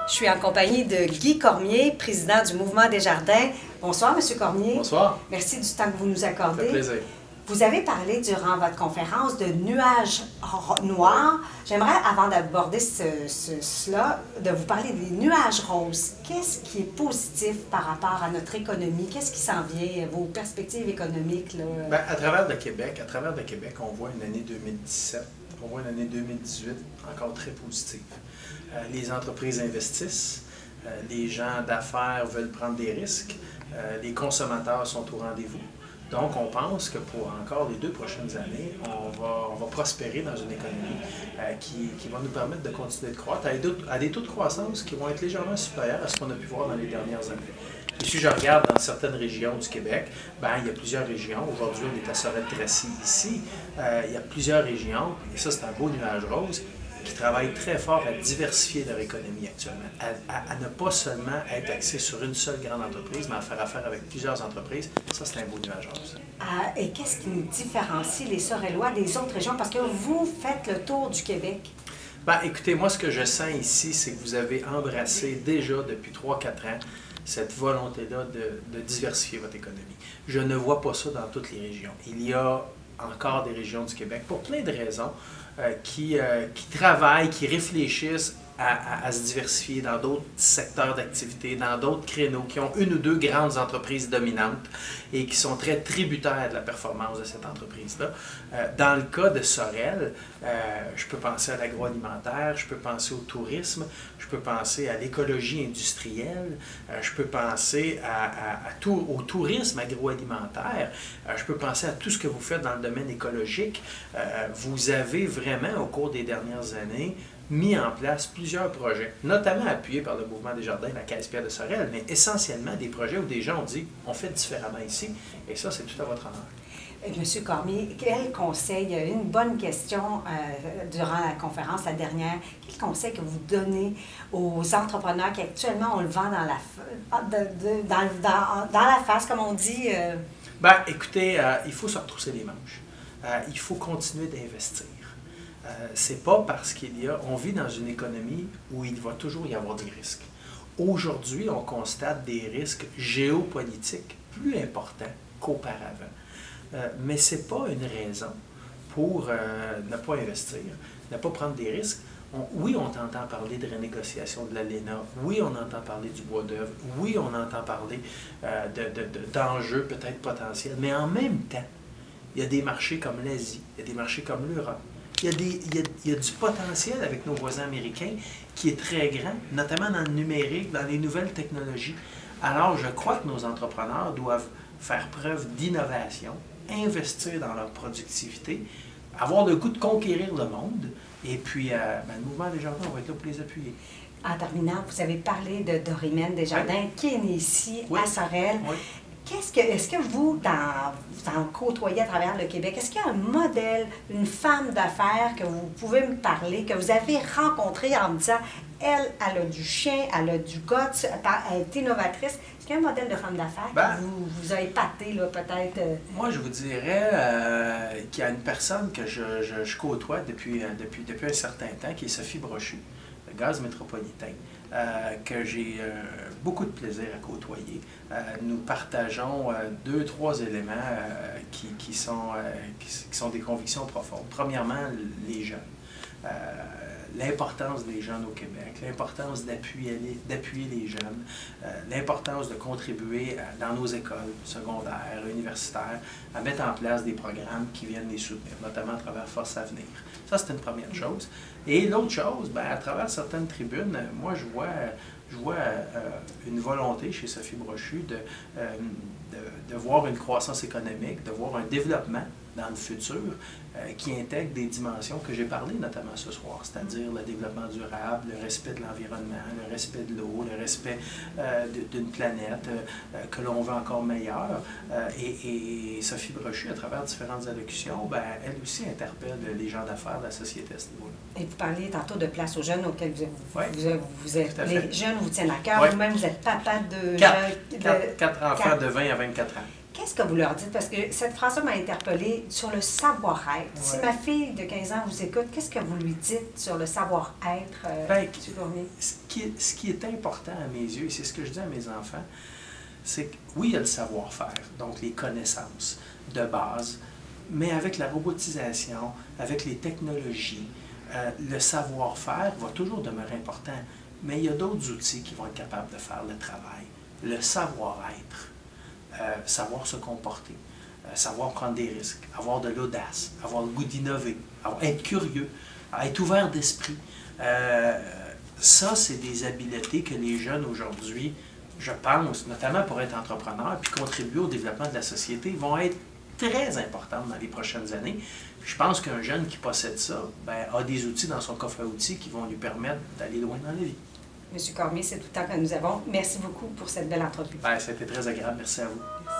Je suis en compagnie de Guy Cormier, président du Mouvement Desjardins. Bonsoir, M. Cormier. Bonsoir. Merci du temps que vous nous accordez. Ça fait plaisir. Vous avez parlé durant votre conférence de nuages noirs. J'aimerais, avant d'aborder cela, de vous parler des nuages roses. Qu'est-ce qui est positif par rapport à notre économie? Qu'est-ce qui s'en vient? Vos perspectives économiques? Là? Bien, à travers le Québec, on voit une année 2017, on voit une année 2018 encore très positive. Les entreprises investissent, les gens d'affaires veulent prendre des risques, les consommateurs sont au rendez-vous. Donc, on pense que pour encore les 2 prochaines années, on va prospérer dans une économie qui va nous permettre de continuer de croître à des taux de croissance qui vont être légèrement supérieurs à ce qu'on a pu voir dans les dernières années. Et si je regarde dans certaines régions du Québec, bien, il y a plusieurs régions. Aujourd'hui, on est à Sorel-Tracy ici. Il y a plusieurs régions, et ça, c'est un beau nuage rose, qui travaillent très fort à diversifier leur économie actuellement, à ne pas seulement être axé sur une seule grande entreprise, mais à faire affaire avec plusieurs entreprises. Ça, c'est un beau nuage rose. Et qu'est-ce qui nous différencie, les Sorelois, des autres régions? Parce que vous faites le tour du Québec. Bien, écoutez, moi, ce que je sens ici, c'est que vous avez embrassé déjà depuis 3-4 ans cette volonté-là de diversifier votre économie. Je ne vois pas ça dans toutes les régions. Il y a encore des régions du Québec, pour plein de raisons, qui travaillent, qui réfléchissent à se diversifier dans d'autres secteurs d'activité, dans d'autres créneaux, qui ont 1 ou 2 grandes entreprises dominantes et qui sont très tributaires de la performance de cette entreprise-là. Dans le cas de Sorel, je peux penser à l'agroalimentaire, je peux penser au tourisme, je peux penser à l'écologie industrielle, je peux penser au tourisme agroalimentaire, je peux penser à tout ce que vous faites dans le domaine écologique. Vous avez vraiment, au cours des dernières années, mis en place plusieurs projets, notamment appuyés par le Mouvement Desjardins, la Caisse Pierre de Sorel, mais essentiellement des projets où des gens ont dit « on fait différemment ici », et ça, c'est tout à votre honneur. Monsieur Cormier, quel conseil, une bonne question durant la conférence, la dernière, quel conseil que vous donnez aux entrepreneurs qui actuellement ont le vent dans la face, comme on dit? Bien, écoutez, il faut se retrousser les manches. Il faut continuer d'investir. C'est pas parce on vit dans une économie où il va toujours y avoir des risques. Aujourd'hui, on constate des risques géopolitiques plus importants qu'auparavant. Mais ce n'est pas une raison pour ne pas investir, ne pas prendre des risques. Oui, on entend parler de renégociation de l'ALENA, oui, on entend parler du bois d'œuvre, oui, on entend parler d'enjeux peut-être potentiels, mais en même temps, il y a des marchés comme l'Asie, il y a des marchés comme l'Europe. Il y a du potentiel avec nos voisins américains qui est très grand, notamment dans le numérique, dans les nouvelles technologies. Alors, je crois que nos entrepreneurs doivent faire preuve d'innovation, investir dans leur productivité, avoir le goût de conquérir le monde, et puis le Mouvement Desjardins, on va être là pour les appuyer. En terminant, vous avez parlé de Dorimène Desjardins, qui est née ici, à Sorel. Oui. Est-ce que vous en côtoyez à travers le Québec, est-ce qu'il y a un modèle, une femme d'affaires que vous pouvez me parler, que vous avez rencontré en me disant, elle a du chien, elle a du guts, elle est innovatrice. Est-ce qu'il y a un modèle de femme d'affaires que vous a épaté, là, peut-être? Moi, je vous dirais qu'il y a une personne que je côtoie depuis un certain temps, qui est Sophie Brochu, le Gaz métropolitain. Que j'ai beaucoup de plaisir à côtoyer. Nous partageons 2-3 éléments qui sont des convictions profondes. Premièrement, les jeunes. L'importance des jeunes au Québec, l'importance d'appuyer les jeunes, l'importance de contribuer dans nos écoles secondaires, universitaires, à mettre en place des programmes qui viennent les soutenir, notamment à travers Force Avenir. Ça, c'est une première chose. Et l'autre chose, à travers certaines tribunes, moi, je vois une volonté chez Sophie Brochu de voir une croissance économique, de voir un développement dans le futur qui intègre des dimensions que j'ai parlé notamment ce soir, c'est-à-dire le développement durable, le respect de l'environnement, le respect de l'eau, le respect d'une planète que l'on veut encore meilleure. Et Sophie Brochu, à travers différentes allocutions, elle aussi interpelle les gens d'affaires de la société à ce niveau-là. Et vous parliez tantôt de place aux jeunes auxquels vous êtes. Les jeunes vous tiennent à cœur. Oui. Vous-même, vous êtes papa de... 4 enfants de 20 à 24 ans. qu'est-ce que vous leur dites? Parce que cette phrase-là m'a interpellée sur le savoir-être. Si ma fille de 15 ans vous écoute, qu'est-ce que vous lui dites sur le savoir-être, M. Cormier? Ce qui est important à mes yeux, et c'est ce que je dis à mes enfants, c'est que oui, il y a le savoir-faire, donc les connaissances de base, mais avec la robotisation, avec les technologies, le savoir-faire va toujours demeurer important. Mais il y a d'autres outils qui vont être capables de faire le travail. Le savoir-être, savoir se comporter, savoir prendre des risques, avoir de l'audace, avoir le goût d'innover, être curieux, être ouvert d'esprit. Ça, c'est des habiletés que les jeunes aujourd'hui, je pense, notamment pour être entrepreneurs puis contribuer au développement de la société, vont être très importantes dans les prochaines années. Puis je pense qu'un jeune qui possède ça a des outils dans son coffre à outils qui vont lui permettre d'aller loin dans la vie. M. Cormier, c'est tout le temps que nous avons. Merci beaucoup pour cette belle entrevue. C'était très agréable. Merci à vous. Merci.